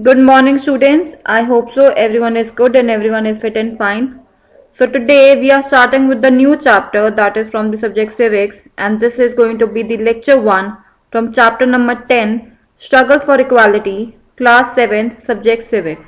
Good morning, students. I hope so. Everyone is good and everyone is fit and fine. So today we are starting with the new chapter, that is from the subject civics, and this is going to be the lecture 1 from chapter number 10, Struggles for Equality, class 7th, subject civics.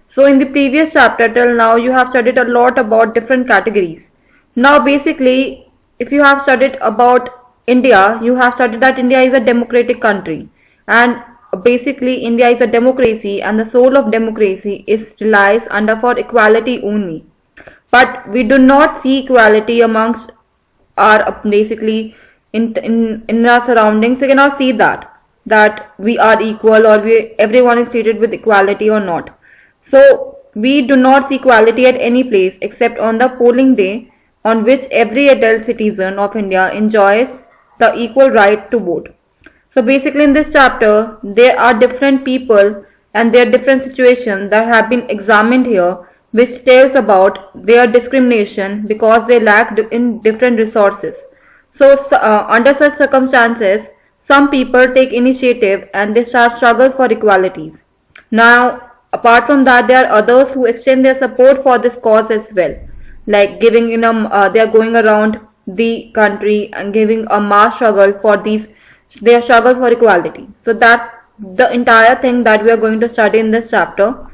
So in the previous chapter till now you have studied a lot about different categories. Now basically if you have studied about India, you have studied that India is a democratic country, and basically India is a democracy and the soul of democracy is relies under for equality only. But we do not see equality amongst our basically in our surroundings. We cannot see that we are equal or everyone is treated with equality or not. So we do not see equality at any place except on the polling day, on which every adult citizen of India enjoys the equal right to vote. So basically in this chapter there are different people and their different situations that have been examined here, which tells about their discrimination because they lack in different resources. So under such circumstances, some people take initiative and they start struggles for equalities. Now apart from that, there are others who extend their support for this cause as well, like giving they are going around the country and giving a mass struggle for their struggles for equality. So that's the entire thing that we are going to study in this chapter.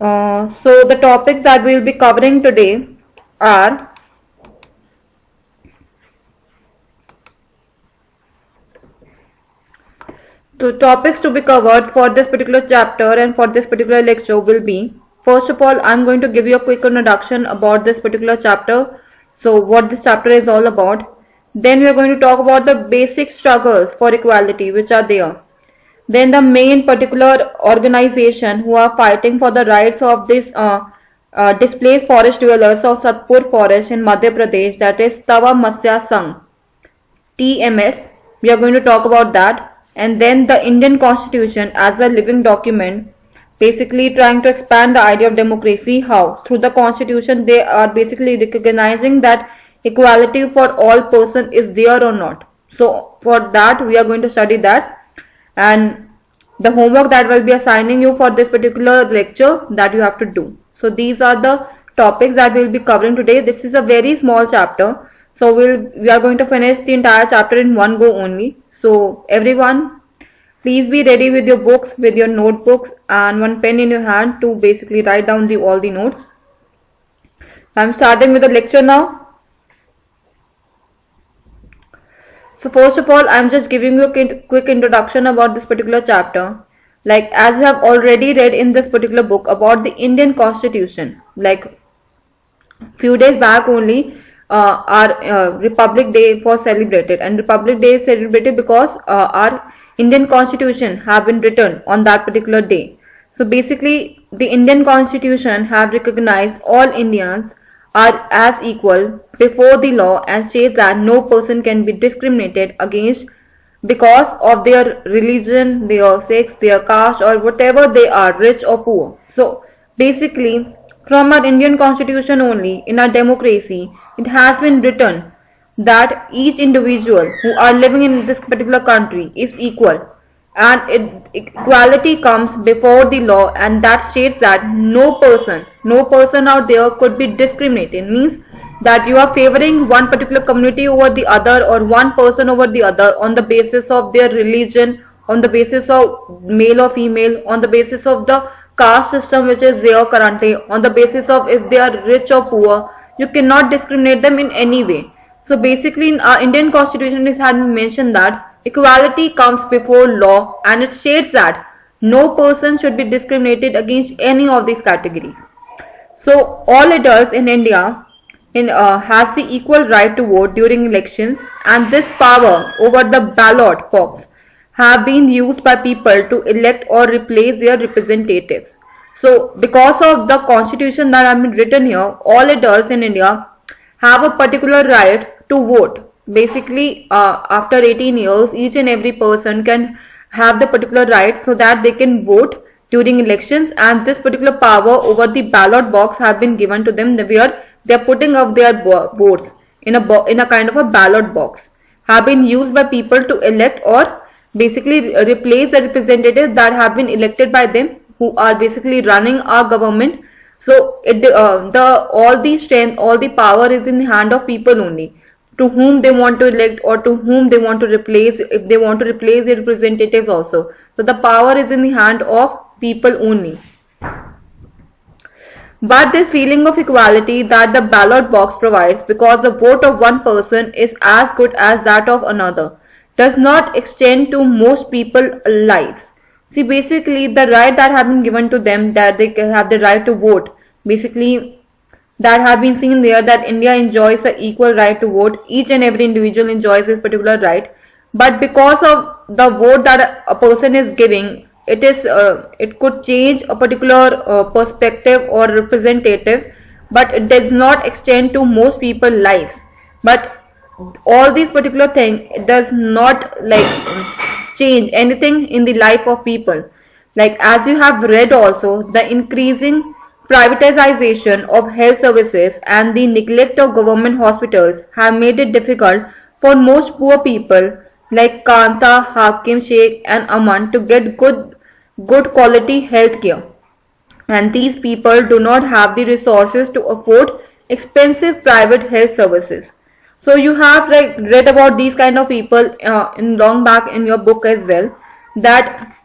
So the topics that we will be covering today are the topics to be covered for this particular chapter and for this particular lecture will be, first of all, I'm going to give you a quick introduction about this particular chapter. So what this chapter is all about. Then we are going to talk about the basic struggles for equality which are there. Then the main particular organization who are fighting for the rights of this displaced forest dwellers of Satpur forest in Madhya Pradesh, that is Tava Matsya Sangh, TMS. We are going to talk about that. And then the Indian Constitution as a living document, basically trying to expand the idea of democracy. How? Through the Constitution they are basically recognizing that equality for all person is there or not. So for that we are going to study that, and the homework that will be assigning you for this particular lecture that you have to do. So these are the topics that we will be covering today. This is a very small chapter, so we are going to finish the entire chapter in one go only. So everyone, please be ready with your books, with your notebooks and one pen in your hand to basically write down all the notes. I'm starting with the lecture now. So first of all, I'm just giving you a quick introduction about this particular chapter. Like as we have already read in this particular book about the Indian Constitution, like few days back only our Republic Day was celebrated, and Republic Day is celebrated because our Indian Constitution have been written on that particular day. So basically the Indian Constitution have recognized all Indians are as equal before the law and states that no person can be discriminated against because of their religion, their sex, their caste or whatever they are, rich or poor. So basically from our Indian Constitution only, in our democracy, it has been written that each individual who are living in this particular country is equal, and equality comes before the law, and that states that no person out there could be discriminated. Means that you are favoring one particular community over the other or one person over the other on the basis of their religion, on the basis of male or female, on the basis of the caste system which is there currently, on the basis of if they are rich or poor. You cannot discriminate them in any way. So basically in our Indian Constitution it has been mentioned that equality comes before law, and it states that no person should be discriminated against any of these categories. So all adults in India has the equal right to vote during elections, and this power over the ballot box have been used by people to elect or replace their representatives. So because of the constitution that has been written here, all adults in India have a particular right to vote. Basically after 18 years each and every person can have the particular right so that they can vote during elections, and this particular power over the ballot box have been given to them, where they are putting up their votes in a kind of a ballot box, have been used by people to elect or basically replace the representatives that have been elected by them, who are basically running our government. So the all the strength, all the power is in the hand of people only, to whom they want to elect or to whom they want to replace, if they want to replace the representatives also. So the power is in the hand of people only. But this feeling of equality that the ballot box provides, because the vote of one person is as good as that of another, does not extend to most people's lives. See, basically the right that have been given to them, that they have the right to vote, basically that have been seen there, that India enjoys the equal right to vote. Each and every individual enjoys this particular right. But because of the vote that a person is giving, it could change a particular perspective or representative, but it does not extend to most people's lives. But all these particular thing, it does not change anything in the life of people. Like, as you have read also, the increasing privatization of health services and the neglect of government hospitals have made it difficult for most poor people like Kanta, Hakim, Sheikh and Aman to get good quality health care. And these people do not have the resources to afford expensive private health services. So you have read about these kind of people in long back in your book as well, that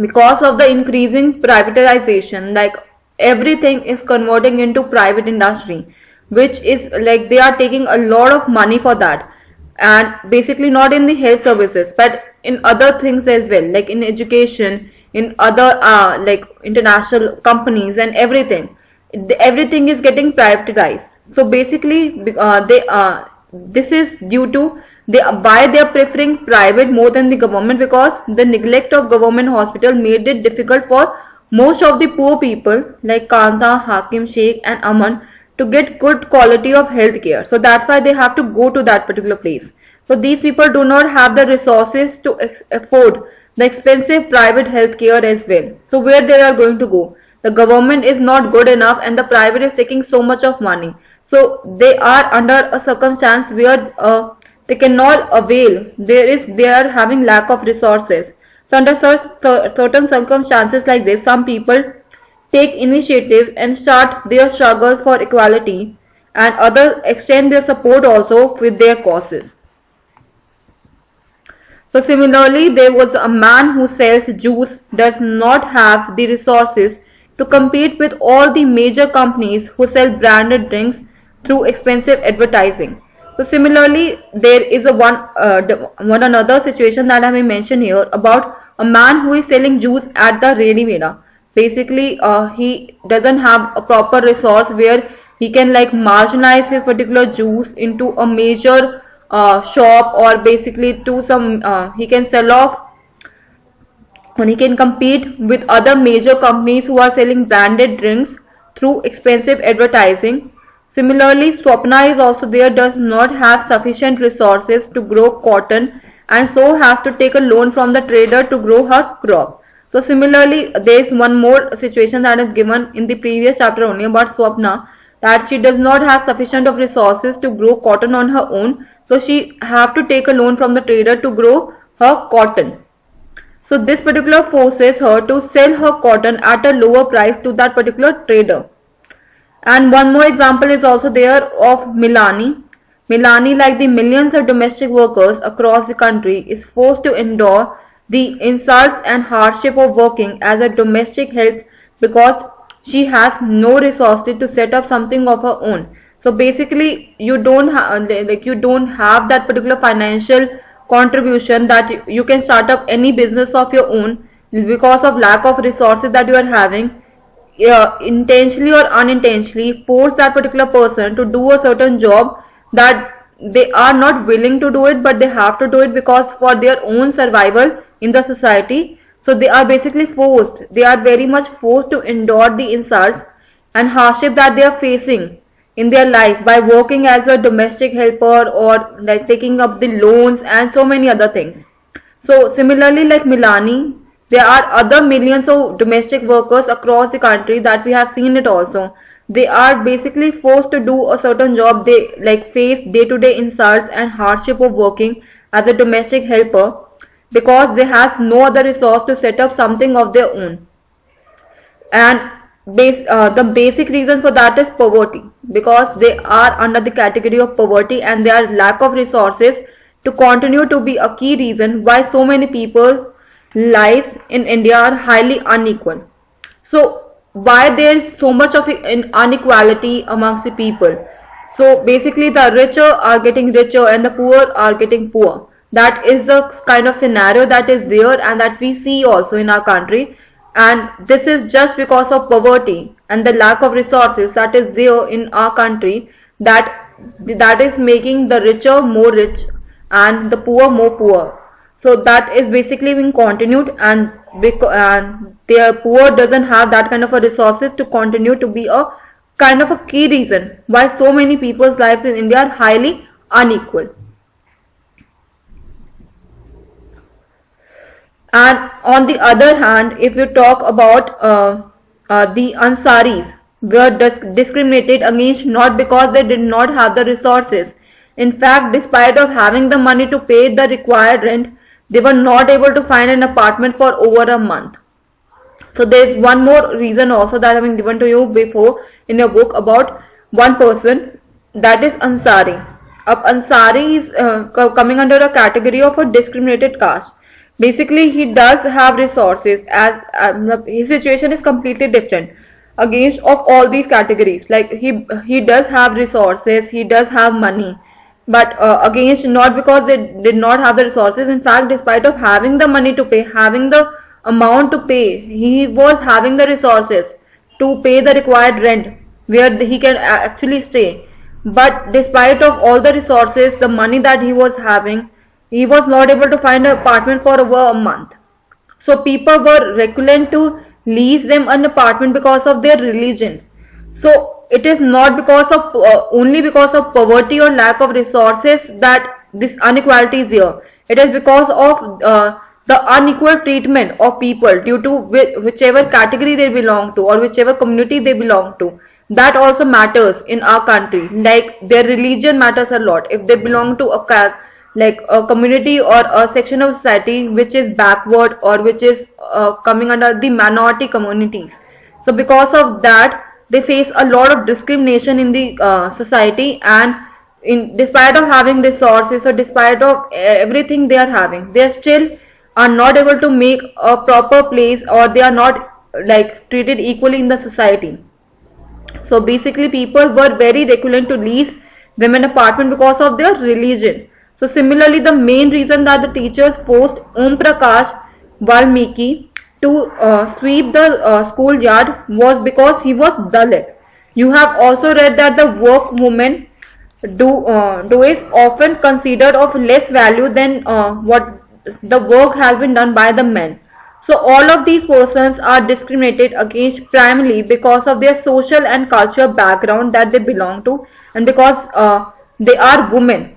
because of the increasing privatization, everything is converting into private industry, which is they are taking a lot of money for that. And basically not in the health services, but in other things as well, like in education, in other international companies and everything. Everything is getting privatized. So basically this is due to why they are preferring private more than the government, because the neglect of government hospital made it difficult for most of the poor people like Kanta, Hakim, Sheikh and Aman to get good quality of health care. So that's why they have to go to that particular place. So these people do not have the resources to afford the expensive private health care as well. So where they are going to go? The government is not good enough and the private is taking so much of money. So they are under a circumstance where they cannot avail. They are having lack of resources. So under certain circumstances like this, some people take initiative and start their struggles for equality, and others extend their support also with their causes. So similarly, there was a man who sells juice, does not have the resources to compete with all the major companies who sell branded drinks through expensive advertising. So similarly, there is one another situation that I may mention here about a man who is selling juice at the ready made. Basically, he doesn't have a proper resource where he can marginalize his particular juice into a major shop, or basically to some he can sell off, and he can compete with other major companies who are selling branded drinks through expensive advertising. Similarly, Swapna is also there, does not have sufficient resources to grow cotton and so has to take a loan from the trader to grow her crop. So similarly, there is one more situation that is given in the previous chapter only about Swapna, that she does not have sufficient of resources to grow cotton on her own. So she have to take a loan from the trader to grow her cotton. So this particular forces her to sell her cotton at a lower price to that particular trader. And one more example is also there of Milani. Milani, like the millions of domestic workers across the country, is forced to endure the insults and hardship of working as a domestic help because she has no resources to set up something of her own. So basically, you don't have that particular financial contribution that you can start up any business of your own, because of lack of resources that you are having. Intentionally or unintentionally force that particular person to do a certain job that they are not willing to do it, but they have to do it because for their own survival in the society. So they are basically forced, they are very much forced to endure the insults and hardship that they are facing in their life by working as a domestic helper, or taking up the loans and so many other things. So similarly, like Milani, there are other millions of domestic workers across the country that we have seen it also. They are basically forced to do a certain job. They face day-to-day insults and hardship of working as a domestic helper. because they has no other resource to set up something of their own. And the basic reason for that is poverty, because they are under the category of poverty, and their lack of resources to continue to be a key reason why so many people's lives in India are highly unequal. So why there is so much of inequality amongst the people? So basically the richer are getting richer and the poor are getting poor. That is the kind of scenario that is there and that we see also in our country. And this is just because of poverty and the lack of resources that is there in our country, that is making the richer more rich and the poor more poor. So that is basically being continued, and the poor doesn't have that kind of a resources to continue to be a kind of a key reason why so many people's lives in India are highly unequal. And on the other hand, if you talk about the Ansaris, were discriminated against not because they did not have the resources. In fact, despite of having the money to pay the required rent, they were not able to find an apartment for over a month. So there is one more reason also that I have been given to you before in your book about one person, that is Ansari. Ansari is coming under a category of a discriminated caste. Basically, he does have resources, as his situation is completely different against of all these categories. Like he does have resources, he does have money, but against, not because they did not have the resources. In fact, despite of having the money to pay, having the amount to pay, he was having the resources to pay the required rent where he can actually stay. But despite of all the resources, the money that he was having, he was not able to find an apartment for over a month. So people were reluctant to lease them an apartment because of their religion. So it is not because of only because of poverty or lack of resources that this inequality is here. It is because of the unequal treatment of people due to whichever category they belong to or whichever community they belong to. That also matters in our country. Like their religion matters a lot. If they belong to a community or a section of society which is backward or which is coming under the minority communities, so because of that they face a lot of discrimination in the society, and despite of having resources or despite of everything they are having, they still are not able to make a proper place, or they are not treated equally in the society. So basically people were very reluctant to lease them an apartment because of their religion. So similarly, the main reason that the teachers forced Om Prakash Valmiki to sweep the schoolyard was because he was Dalit. You have also read that the work women do is often considered of less value than what the work has been done by the men. So all of these persons are discriminated against primarily because of their social and cultural background that they belong to, and because they are women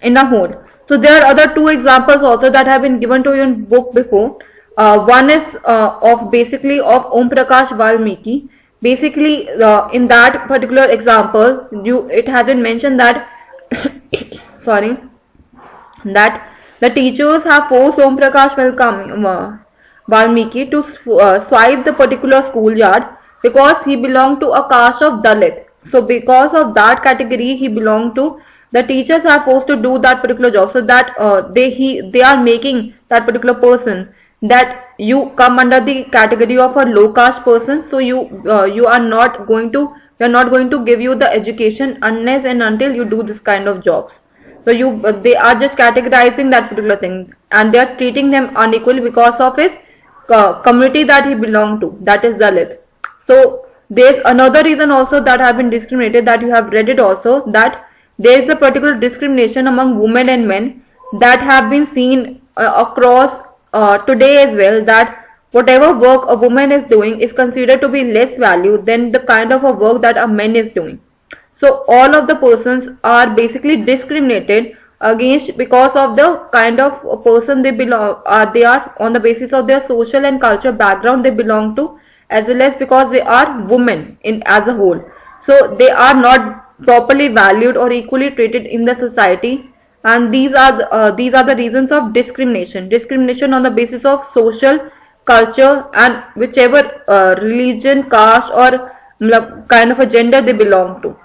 in a whole. So there are other two examples also that have been given to you in book before. One is of basically of Om Prakash Valmiki. Basically, in that particular example, it has been mentioned that sorry, that the teachers have forced Om Prakash Valmiki to swipe the particular schoolyard because he belonged to a caste of Dalit. So because of that category he belonged to, the teachers are forced to do that particular job, so that they are making that particular person that you come under the category of a low caste person. So you are not going to give you the education unless and until you do this kind of jobs. So they are just categorizing that particular thing, and they are treating them unequally because of his community that he belonged to, that is Dalit. So there is another reason also that have been discriminated, that you have read it also, that there is a particular discrimination among women and men that have been seen across today as well, that whatever work a woman is doing is considered to be less value than the kind of a work that a man is doing. So all of the persons are basically discriminated against because of the kind of person they belong, they are on the basis of their social and cultural background they belong to, as well as because they are women in as a whole. So they are not properly valued or equally treated in the society, and these are the reasons of discrimination on the basis of social, culture, and whichever religion, caste, or kind of a gender they belong to.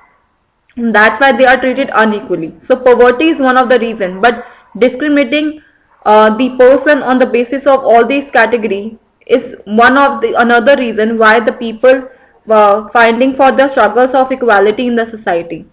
That's why they are treated unequally. So poverty is one of the reasons, but discriminating the person on the basis of all these category is one of the another reason why the people finding for the struggles of equality in the society.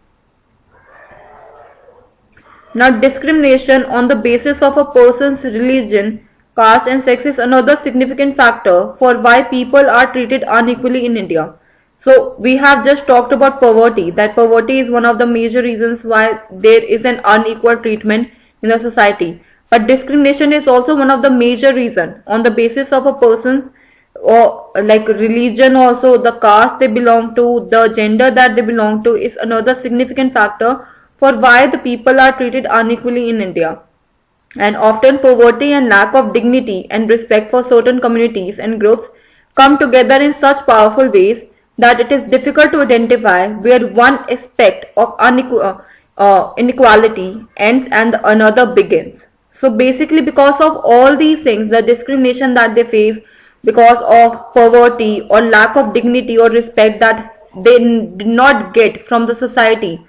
Now, discrimination on the basis of a person's religion, caste, and sex is another significant factor for why people are treated unequally in India. So, we have just talked about poverty, that poverty is one of the major reasons why there is an unequal treatment in the society. But discrimination is also one of the major reasons on the basis of a person's or like religion, also the caste they belong to, the gender that they belong to is another significant factor for why the people are treated unequally in India. And often poverty and lack of dignity and respect for certain communities and groups come together in such powerful ways that it is difficult to identify where one aspect of inequality ends and another begins. So basically, because of all these things, the discrimination that they face because of poverty or lack of dignity or respect that they did not get from the society.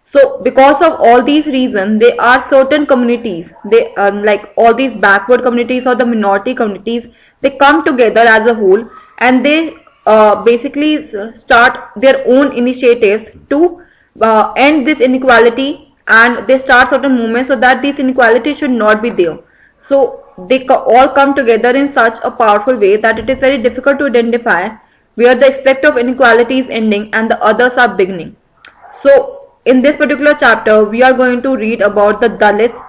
So because of all these reasons, there are certain communities, they like all these backward communities or the minority communities, they come together as a whole, and they basically start their own initiatives to end this inequality, and they start certain movements so that this inequality should not be there. So they all come together in such a powerful way that it is very difficult to identify where the aspect of inequality is ending and the others are beginning. So in this particular chapter, we are going to read about the Dalits.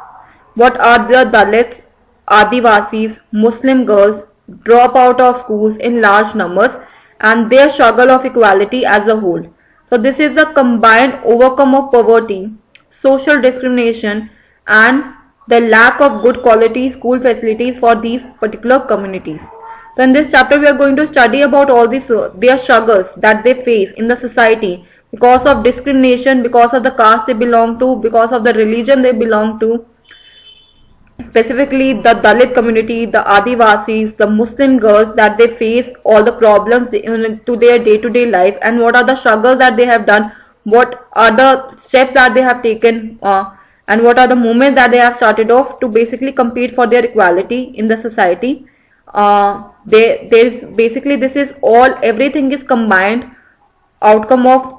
What are the Dalits? Adivasis, Muslim girls drop out of schools in large numbers and their struggle of equality as a whole. So this is a combined overcome of poverty, social discrimination, and the lack of good quality school facilities for these particular communities. So in this chapter, we are going to study about all these their struggles that they face in the society because of discrimination, because of the caste they belong to, because of the religion they belong to, specifically the Dalit community, the Adivasis, the Muslim girls, that they face all the problems to their day-to-day life, and what are the struggles that they have done, what are the steps that they have taken, and what are the movements that they have started off to basically compete for their equality in the society. This is all, everything is combined outcome of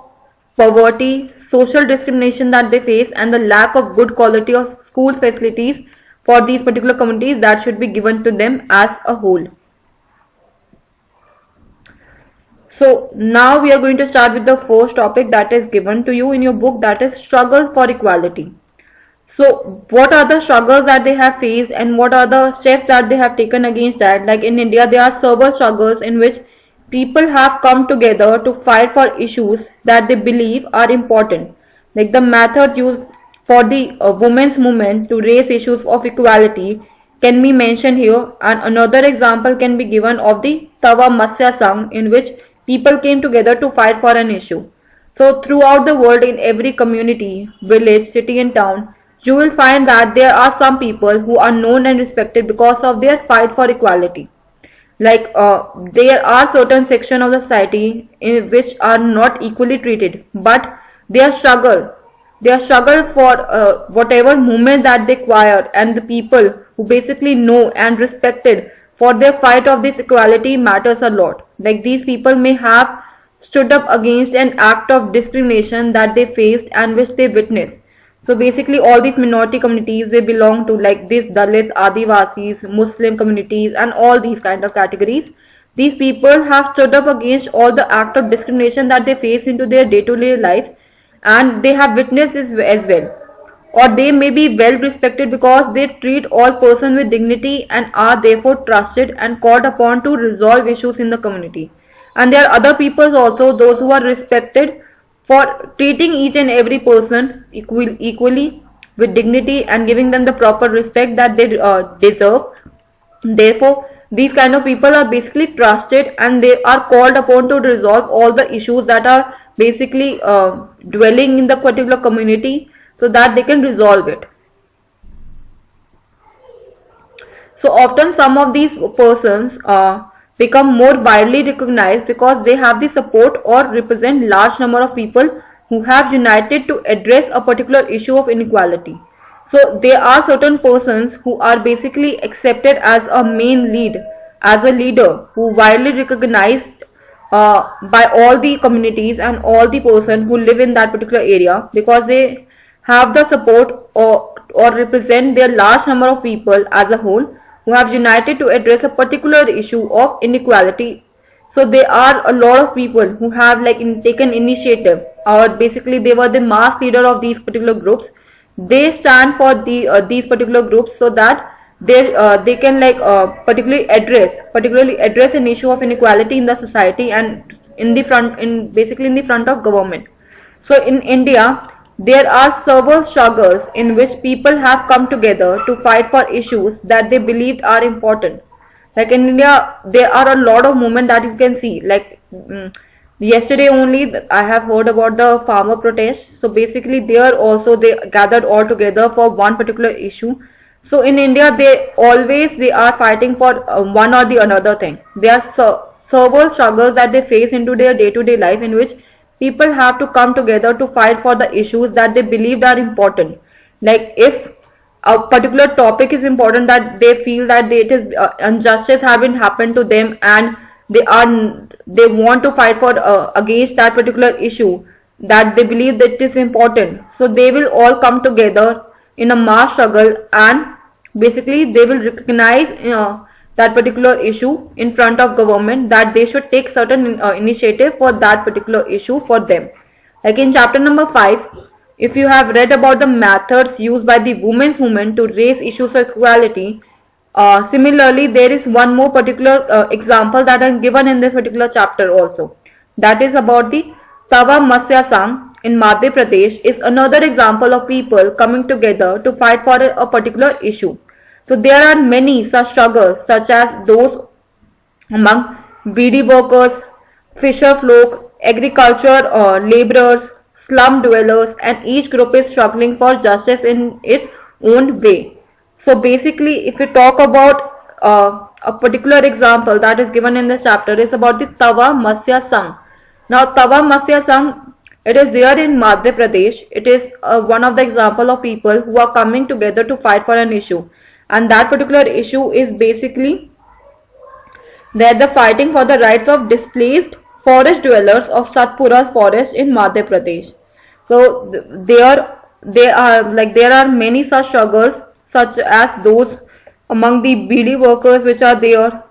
poverty, social discrimination that they face, and the lack of good quality of school facilities for these particular communities that should be given to them as a whole. So now we are going to start with the first topic that is given to you in your book, that is struggle for equality. So what are the struggles that they have faced and what are the steps that they have taken against that? Like in India, there are several struggles in which people have come together to fight for issues that they believe are important. Like the method used for the women's movement to raise issues of equality can be mentioned here, and another example can be given of the Tawa Masya Sangh, in which people came together to fight for an issue. So throughout the world, in every community, village, city and town, you will find that there are some people who are known and respected because of their fight for equality. Like there are certain sections of the society in which are not equally treated, but their struggle for whatever movement that they acquired, and the people who basically know and respected for their fight of this equality matters a lot. Like these people may have stood up against an act of discrimination that they faced and which they witnessed. So basically all these minority communities they belong to, like this Dalit, Adivasis, Muslim communities and all these kind of categories. These people have stood up against all the act of discrimination that they face into their day-to-day life, and they have witnessed this as well. Or they may be well respected because they treat all persons with dignity and are therefore trusted and called upon to resolve issues in the community. And there are other peoples also, those who are respected for treating each and every person equally with dignity and giving them the proper respect that they deserve. Therefore, these kind of people are basically trusted and they are called upon to resolve all the issues that are basically dwelling in the particular community so that they can resolve it. So often some of these persons become more widely recognized because they have the support or represent large number of people who have united to address a particular issue of inequality. So there are certain persons who are basically accepted as a main lead, as a leader who widely recognized by all the communities and all the person who live in that particular area, because they have the support or represent their large number of people as a whole who have united to address a particular issue of inequality. So there are a lot of people who have like taken initiative, or basically they were the mass leader of these particular groups. They stand for these particular groups so that they can like particularly address an issue of inequality in the society and in the front, in basically in the front of government. So in India, there are several struggles in which people have come together to fight for issues that they believed are important. Like in India, there are a lot of movement that you can see. Like yesterday only, I have heard about the farmer protest. So basically, there also they gathered all together for one particular issue. So in India, they are fighting for one or the another thing. There are several struggles that they face into their day-to-day life, in which people have to come together to fight for the issues that they believed are important. Like if a particular topic is important, that they feel that it is injustice having happened to them, and they want to fight for against that particular issue that they believe that it is important. So they will all come together in a mass struggle, and basically they will recognize that particular issue in front of government, that they should take certain initiative for that particular issue for them. Like in chapter number 5, if you have read about the methods used by the women's movement to raise issues of equality, similarly there is one more particular example that is given in this particular chapter also. That is about the Tawa Masya Sangh in Madhya Pradesh, is another example of people coming together to fight for a particular issue. So there are many such struggles, such as those among beedi workers, fisher folk, agriculture laborers, slum dwellers, and each group is struggling for justice in its own way. So basically, if we talk about a particular example that is given in this chapter, is about the Tawa Masya Sangh. Now Tawa Masya Sangh, it is there in Madhya Pradesh. It is one of the example of people who are coming together to fight for an issue. And that particular issue is basically that the fighting for the rights of displaced forest dwellers of Satpura forest in Madhya Pradesh. So there are many such struggles, such as those among the beedi workers which are there,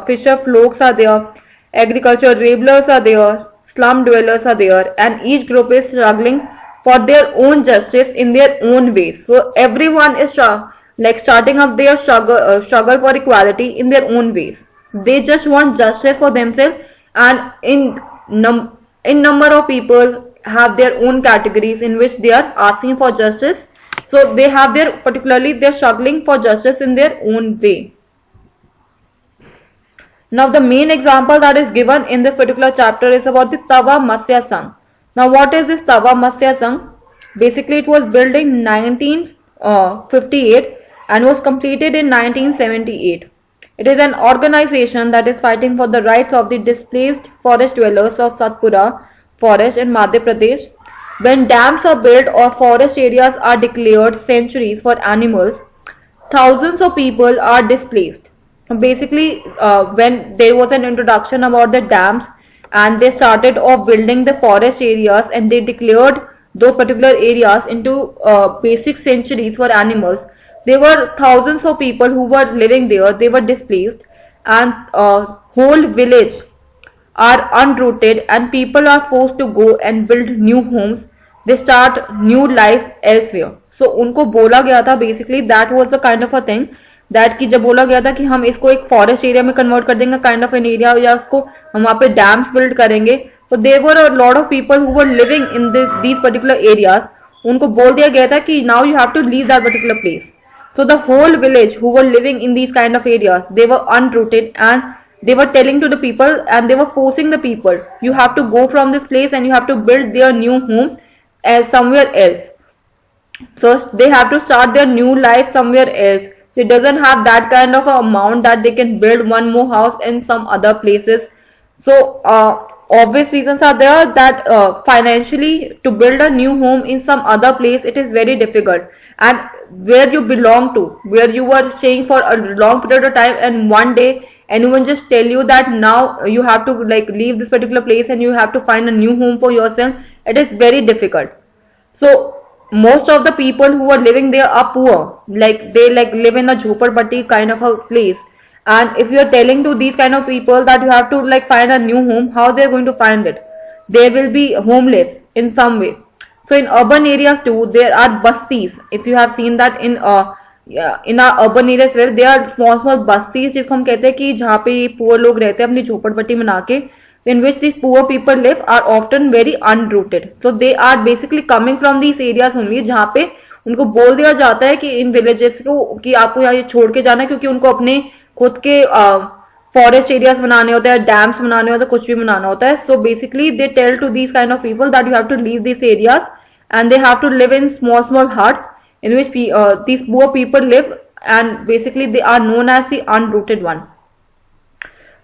fisher folks are there, agriculture laborers are there, slum dwellers are there, and each group is struggling for their own justice in their own ways. So everyone is starting up their struggle for equality in their own ways. They just want justice for themselves, and in number of people have their own categories in which they are asking for justice. So they have they're struggling for justice in their own way. Now the main example that is given in this particular chapter is about the Tawa Masya Sangh. Now what is this Tawa Masya Sangh? Basically it was built in 1958 and was completed in 1978. It is an organization that is fighting for the rights of the displaced forest dwellers of Satpura forest in Madhya Pradesh. When dams are built or forest areas are declared sanctuaries for animals, thousands of people are displaced. Basically, when there was an introduction about the dams and they started off building the forest areas and they declared those particular areas into basic sanctuaries for animals, there were thousands of people who were living there. They were displaced, and whole village are unrooted, and people are forced to go and build new homes. They start new lives elsewhere. So उनको बोला गया था, basically that was the kind of a thing that कि जब बोला गया था कि हम इसको एक फॉरेस्ट एरिया में कन्वर्ट कर देंगे, काइंड ऑफ एन एरिया, या उसको हम वहाँ पे डैम्स बिल्ड करेंगे, तो there were a lot of people who were living in these particular areas. उनको बोल दिया गया था कि now you have to leave that particular place. So the whole village who were living in these kind of areas, they were unrooted, and they were telling to the people, and they were forcing the people, you have to go from this place and you have to build their new homes as somewhere else. So they have to start their new life somewhere else. It doesn't have that kind of amount that they can build one more house in some other places. So obvious reasons are there that financially to build a new home in some other place, it is very difficult. And where you belong to, where you were staying for a long period of time, and one day anyone just tell you that now you have to like leave this particular place and you have to find a new home for yourself, it is very difficult. So most of the people who are living there are poor, like they like live in a jhoppadpatti kind of a place. And if you are telling to these kind of people that you have to like find a new home, how they are going to find it? They will be homeless in some way. So in urban areas too, there are bastis. If you have seen that in our urban areas, where there are small bastis, जिसको हम कहते हैं कि जहाँ पे poor लोग रहते हैं अपनी झोपड़पट्टी बना के, in which these poor people live, are often very unrooted. So they are basically coming from these areas only, जहाँ पे उनको बोल दिया जाता है कि इन विलेजेस को कि आपको यहाँ छोड़ के जाना है, क्योंकि उनको अपने खुद के फॉरेस्ट एरियाज बनाने होते हैं, डैम्स बनाने होते हैं, कुछ भी बनाना होता है. So basically they tell to these kind of people that you have to leave this areas and they have to live in small huts in which these poor people live, and basically they are known as the unrooted one.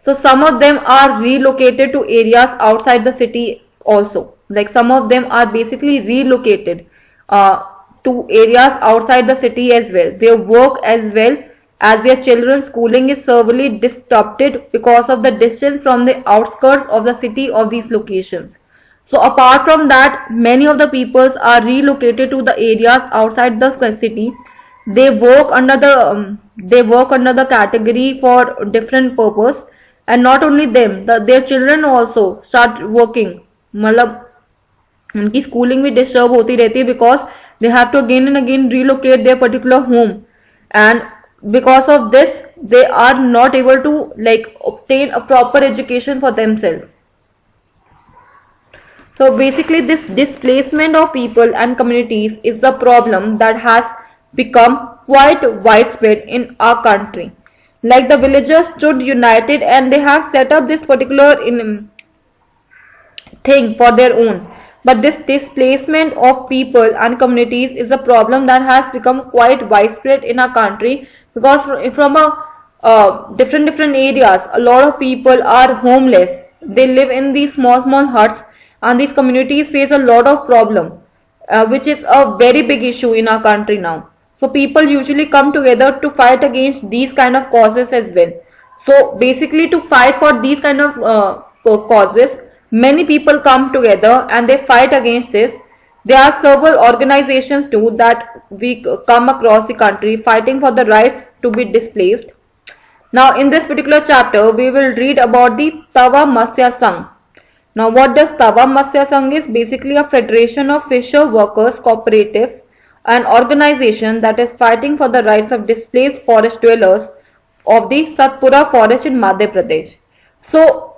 So some of them are relocated to areas outside the city also. Like some of them are basically relocated to areas outside the city as well. Their work as well as their children's schooling is severely disrupted because of the distance from the outskirts of the city of these locations. So apart from that, many of the peoples are relocated to the areas outside the city. They work under the category for different purpose, and not only them, their children also start working. मतलब उनकी schooling भी disturb होती रहती है because they have to again and again relocate their particular home, and because of this they are not able to like obtain a proper education for themselves. So basically this displacement of people and communities is the problem that has become quite widespread in our country. Like the villagers stood united and they have set up this particular thing for their own. But this displacement of people and communities is a problem that has become quite widespread in our country, because from different areas, a lot of people are homeless. They live in these small huts, and these communities face a lot of problem, which is a very big issue in our country now. So people usually come together to fight against these kind of causes as well. So basically to fight for these kind of causes, many people come together and they fight against this. There are several organizations too that we come across the country fighting for the rights to be displaced. Now in this particular chapter, we will read about the Tava Matsya Sangh. Now what does Tava Matsya Sangh is? Basically a federation of fisher workers cooperatives, an organization that is fighting for the rights of displaced forest dwellers of the Satpura forest in Madhya Pradesh. So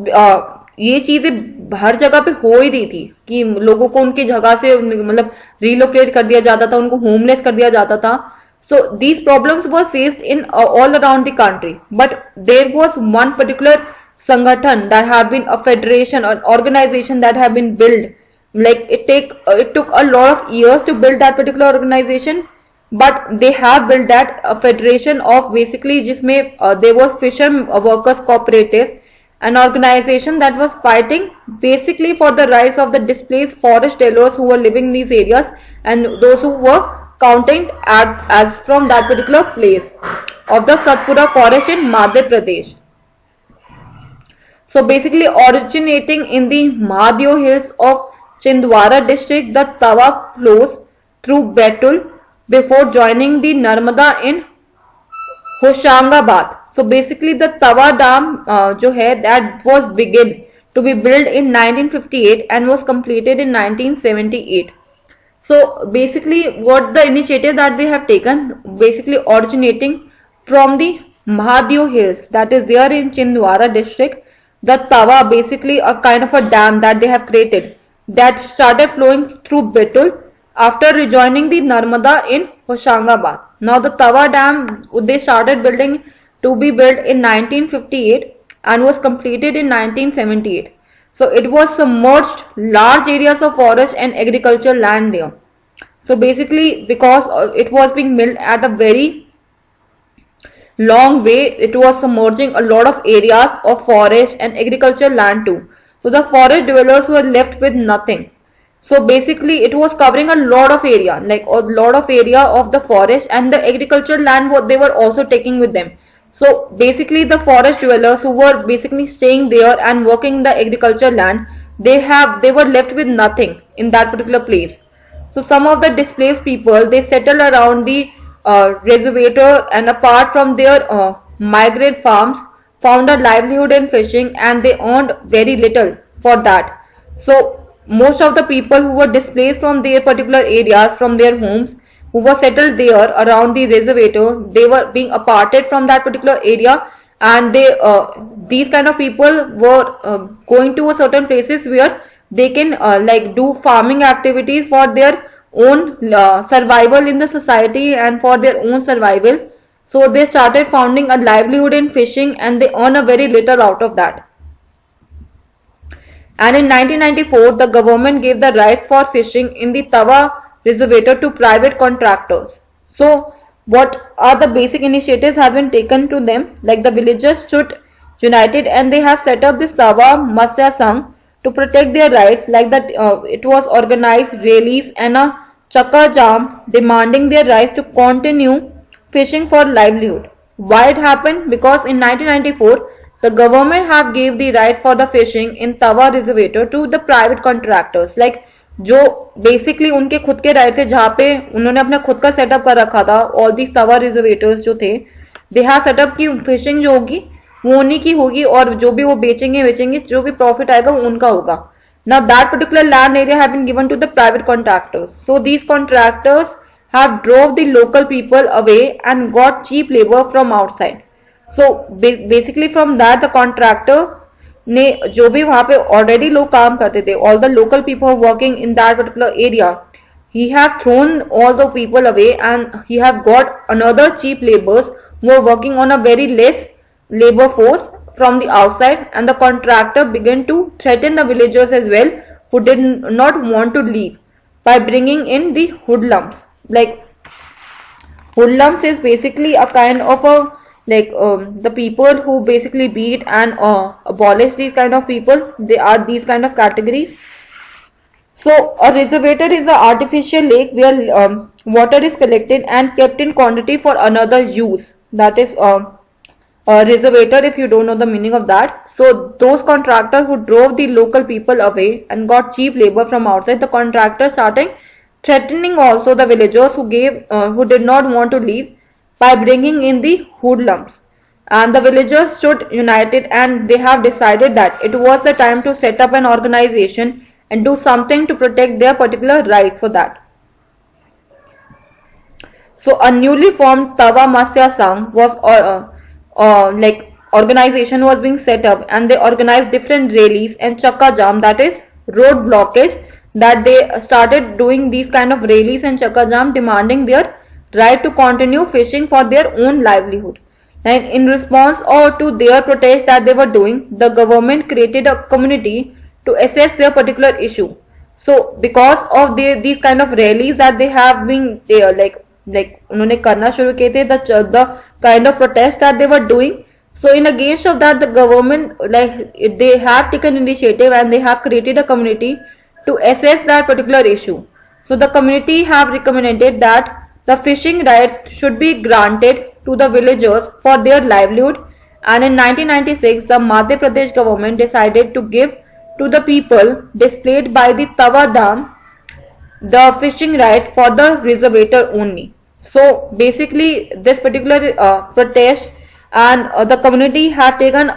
ये चीजें हर जगह पे हो ही रही थी कि लोगों को उनकी जगह से मतलब रिलोकेट कर दिया जाता था, उनको होमलेस कर दिया जाता था. So these problems were faced in all around the country, but there was one particular Sangathan that have been a federation, an organization that have been built. Like it took a lot of years to build that particular organization, but they have built that a federation of basically जिसमें there was fisher workers cooperatives, an organization that was fighting basically for the rights of the displaced forest dwellers who were living in these areas and those who were counted as from that particular place of the Satpura forest in Madhya Pradesh. So basically originating in the Madhya hills of Chhindwara district, the Tava flows through Betul before joining the Narmada in Hoshangabad. So basically the Tava Dam जो है that was begun to be built in 1958 and was completed in 1978. So basically what the initiative that they have taken, basically originating from the Mahadeo hills that is there in Chhindwara district, the Tava, basically a kind of a dam that they have created that started flowing through Betul after rejoining the Narmada in Hoshangabad. Now the Tava dam they started building to be built in 1958 and was completed in 1978. So it was submerged large areas of forest and agricultural land there. So basically because it was being built at a very long way, it was submerging a lot of areas of forest and agricultural land too. So the forest dwellers were left with nothing. So basically it was covering a lot of area, like a lot of area of the forest, and the agricultural land what they were also taking with them. So basically the forest dwellers who were basically staying there and working in the agricultural land, they were left with nothing in that particular place. So some of the displaced people, they settled around the reservoir, and apart from their migrant farms, found a livelihood in fishing, and they earned very little for that. So most of the people who were displaced from their particular areas, from their homes, who were settled there around the reservoir, they were being aparted from that particular area, and these kind of people were going to a certain places where they can like do farming activities for their own survival in the society and for their own survival. So they started founding a livelihood in fishing, and they earn a very little out of that. And in 1994, the government gave the right for fishing in the Tawa reservoir to private contractors. So what are the basic initiatives have been taken to them? Like the villagers stood united, and they have set up this Tawa Matsya Sangh to protect their rights. Like that, it was organized rallies and a chakka jam demanding their rights to continue fishing for livelihood. Why it happened? Because in 1994, the government have gave the right for the fishing in Tawa reservoir to the private contractors, like जो basically उनके खुद के right थे, जहाँ पे उन्होंने अपना खुद का सेटअप कर रखा था. ऑल दी तवा रिजर्वेटर्स जो थे, दे हैव सेटअप की फिशिंग जो होगी वो उन्हीं की होगी, और जो भी वो बेचेंगे जो भी प्रॉफिट आएगा वो उनका होगा. Now that particular land area have been given to the private contractors. So these contractors have drove the local people away and got cheap labor from outside. So basically from that, the contractor ने जो भी वहां पे already लोग काम करते थे, all the local people working in that particular area, he have thrown all the people away, and he have got another cheap laborers who are working on a very less labor force from the outside. And the contractor began to threaten the villagers as well, who did not want to leave, by bringing in the hoodlums. Like hoodlums is basically a kind of a like the people who basically beat and abolish these kind of people. They are these kind of categories. So a reservoir is an artificial lake where water is collected and kept in quantity for another use. That is a reservoir, if you don't know the meaning of that. So those contractors who drove the local people away and got cheap labor from outside, the contractors started threatening also the villagers who did not want to leave, by bringing in the hoodlums. And the villagers stood united, and they have decided that it was the time to set up an organization and do something to protect their particular rights for that. So a newly formed Tawa Matsya Sangh was like organization was being set up, and they organized different rallies and chakka jam, that is road blockage, that they started doing these kind of rallies and chakka jam demanding their right to continue fishing for their own livelihood. And in response or to their protest that they were doing, the government created a committee to assess their particular issue. So because of these kind of rallies that they have been there, like उन्होंने करना शुरू किए थे, the kind of protest that they were doing. So in against of that, the government, like they have taken initiative and they have created a committee to assess that particular issue. So the committee have recommended that the fishing rights should be granted to the villagers for their livelihood, and in 1996 the Madhya Pradesh government decided to give to the people displaced by the Tawa Dam the fishing rights for the reservoir only. So basically this particular protest and the community have taken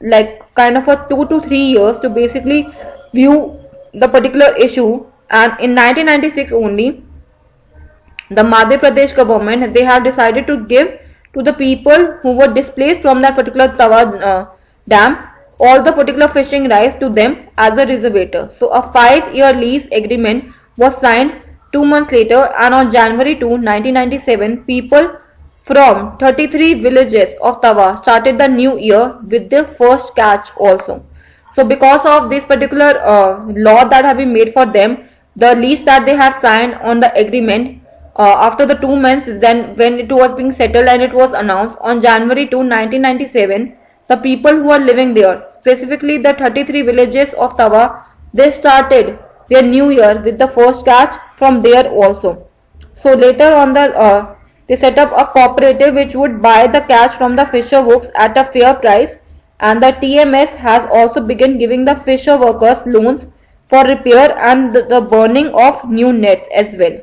like kind of a 2 to 3 years to basically view the particular issue. And in 1996 only, the Madhya Pradesh government, they have decided to give to the people who were displaced from that particular Tawa dam all the particular fishing rights to them as a reservoir. So a 5-year lease agreement was signed 2 months later, and on January 2, 1997, people from 33 villages of Tawa started the new year with their first catch also. So because of this particular law that have been made for them, the lease that they have signed on the agreement, after the 2 months, then when it was being settled and it was announced on January 2, 1997, the people who are living there, specifically the 33 villages of Tawa, they started their new year with the first catch from there also. So later on they set up a cooperative which would buy the catch from the fisher folks at a fair price, and the TMS has also begun giving the fisher workers loans for repair and the burning of new nets as well.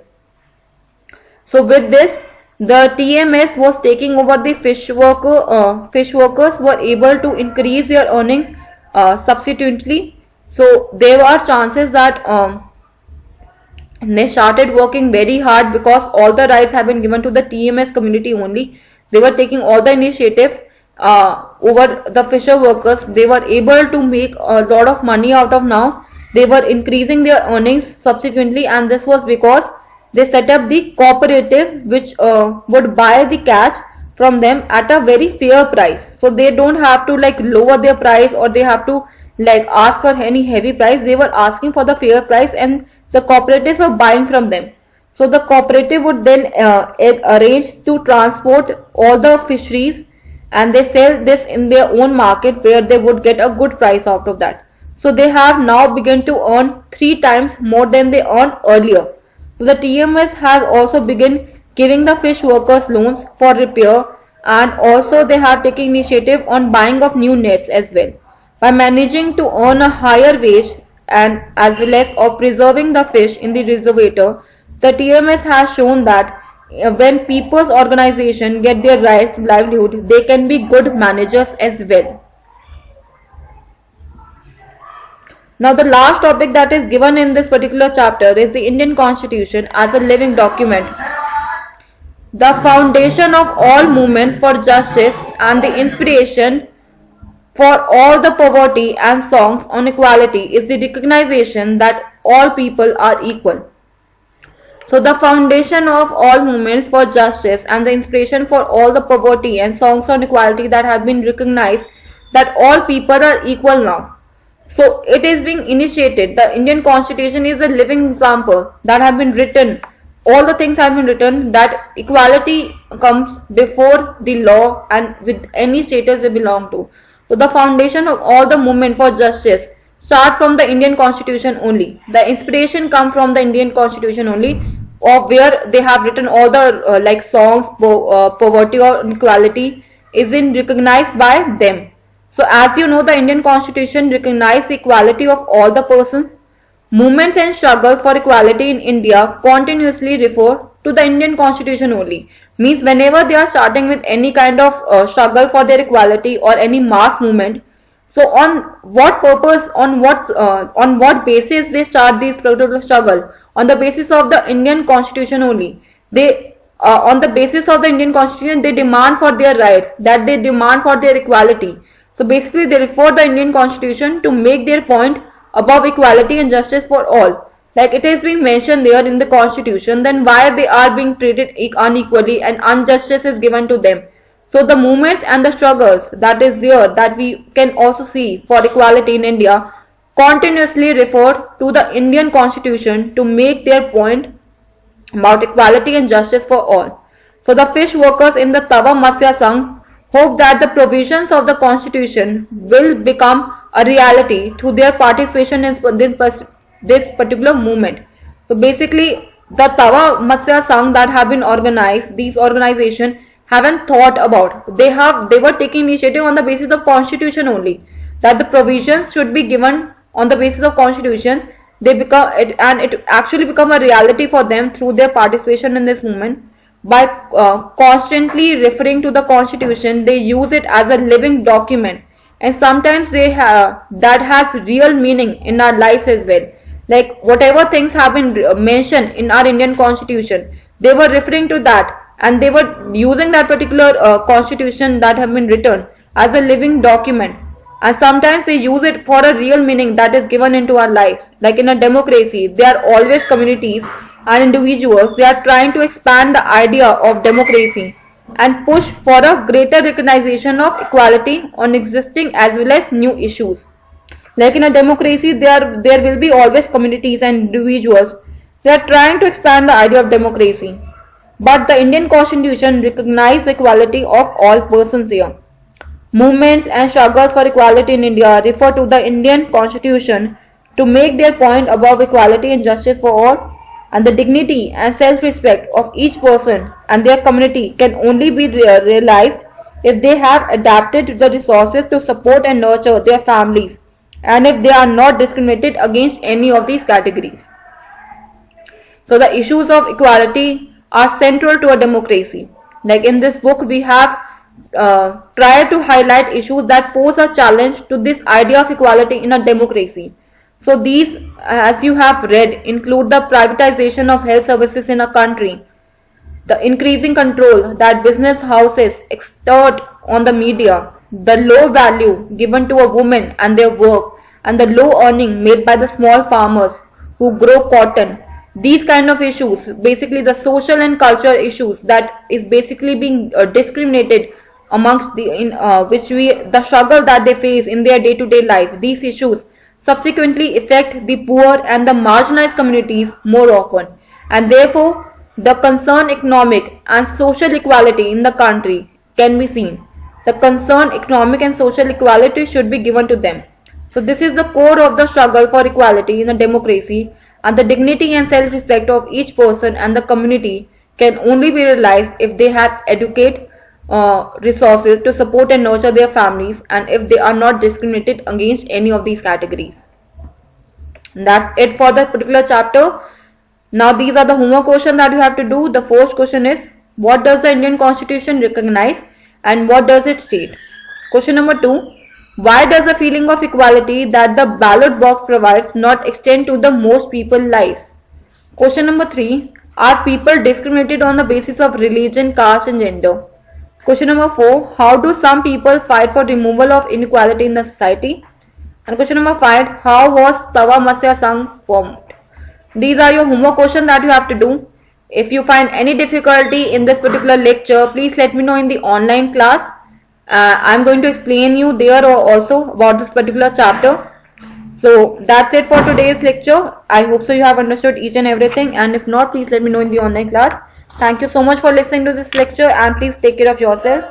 So with this, the TMS was taking over the fish workers were able to increase their earnings subsequently. So there are chances that they started working very hard because all the rights have been given to the TMS community only. They were taking all the initiatives over the fisher workers. They were able to make a lot of money out of now. They were increasing their earnings subsequently, and this was because they set up the cooperative which would buy the catch from them at a very fair price. So they don't have to like lower their price, or they have to like ask for any heavy price. They were asking for the fair price, and the cooperatives were buying from them. So the cooperative would then arrange to transport all the fisheries, and they sell this in their own market where they would get a good price out of that. So they have now begun to earn 3 times more than they earned earlier. So the TMS has also begun giving the fish workers loans for repair, and also they have taken initiative on buying of new nets as well. By managing to earn a higher wage and as well as of preserving the fish in the reservoir, the TMS has shown that when people's organization get their rights to livelihood, they can be good managers as well. Now the last topic that is given in this particular chapter is the Indian Constitution as a living document. The foundation of all movements for justice and the inspiration for all the poverty and songs on equality is the recognition that all people are equal. So the foundation of all movements for justice and the inspiration for all the poverty and songs on equality that have been recognized that all people are equal now. So it is being initiated. The Indian Constitution is a living example that have been written. All the things have been written that equality comes before the law and with any status they belong to. So the foundation of all the movement for justice start from the Indian Constitution only. The inspiration comes from the Indian Constitution only, of where they have written all the like songs, poverty or inequality is in recognized by them. So as you know, the Indian Constitution recognizes the equality of all the persons. Movements and struggles for equality in India continuously refer to the Indian Constitution only. Means whenever they are starting with any kind of struggle for their equality or any mass movement, so on what purpose, on what basis they start this particular struggle? On the basis of the Indian Constitution only. They on the basis of the Indian Constitution, they demand for their rights, that they demand for their equality. So basically they refer the Indian Constitution to make their point above equality and justice for all. Like it is being mentioned there in the Constitution, then why they are being treated unequally and injustice is given to them. So the movements and the struggles that is there, that we can also see for equality in India, continuously refer to the Indian Constitution to make their point about equality and justice for all. So the fish workers in the Tawa Matsya Sangh hope that the provisions of the Constitution will become a reality through their participation in this particular movement. So basically the Tawa Matsya Sangh that have been organized, these organizations haven't thought about, they were taking initiative on the basis of Constitution only, that the provisions should be given on the basis of Constitution. It actually become a reality for them through their participation in this movement. By constantly referring to the Constitution, they use it as a living document, and sometimes that has real meaning in our lives as well. Like whatever things have been mentioned in our Indian Constitution, they were referring to that, and they were using that particular Constitution that have been written as a living document, and sometimes they use it for a real meaning that is given into our lives. Like in a democracy, there are always communities and individuals, they are trying to expand the idea of democracy and push for a greater recognition of equality on existing as well as new issues. Like in a democracy, there will be always communities and individuals, they are trying to expand the idea of democracy But the Indian Constitution recognizes the equality of all persons here. Movements and struggles for equality in India refer to the Indian Constitution to make their point about equality and justice for all, and the dignity and self-respect of each person and their community can only be realized if they have adapted the resources to support and nurture their families, and if they are not discriminated against any of these categories. So the issues of equality are central to a democracy. Like in this book, we have tried to highlight issues that pose a challenge to this idea of equality in a democracy. So these, as you have read, include the privatization of health services in a country, the increasing control that business houses exert on the media, the low value given to a woman and their work, and the low earning made by the small farmers who grow cotton. These kind of issues, basically the social and cultural issues that is basically being discriminated amongst the struggle that they face in their day-to-day life. These issues subsequently affect the poor and the marginalized communities more often, and therefore the concerned economic and social equality in the country can be seen. The concerned economic and social equality should be given to them. So this is the core of the struggle for equality in a democracy, and the dignity and self-respect of each person and the community can only be realized if they have adequate resources to support and nurture their families, and if they are not discriminated against any of these categories. And that's it for the particular chapter. Now these are the homework questions that you have to do. The first question is, what does the Indian Constitution recognize and what does it state? Question number 2, why does the feeling of equality that the ballot box provides not extend to the most people's lives? Question number 3, are people discriminated on the basis of religion, caste and gender? Question number 4, how do some people fight for removal of inequality in the society? And question number 5, how was Tawa Masya Sangh formed? These are your homework questions that you have to do. If you find any difficulty in this particular lecture, please let me know in the online class. I'm going to explain you there also about this particular chapter. So that's it for today's lecture. I hope so you have understood each and everything, and if not, please let me know in the online class. Thank you so much for listening to this lecture, and please take care of yourself.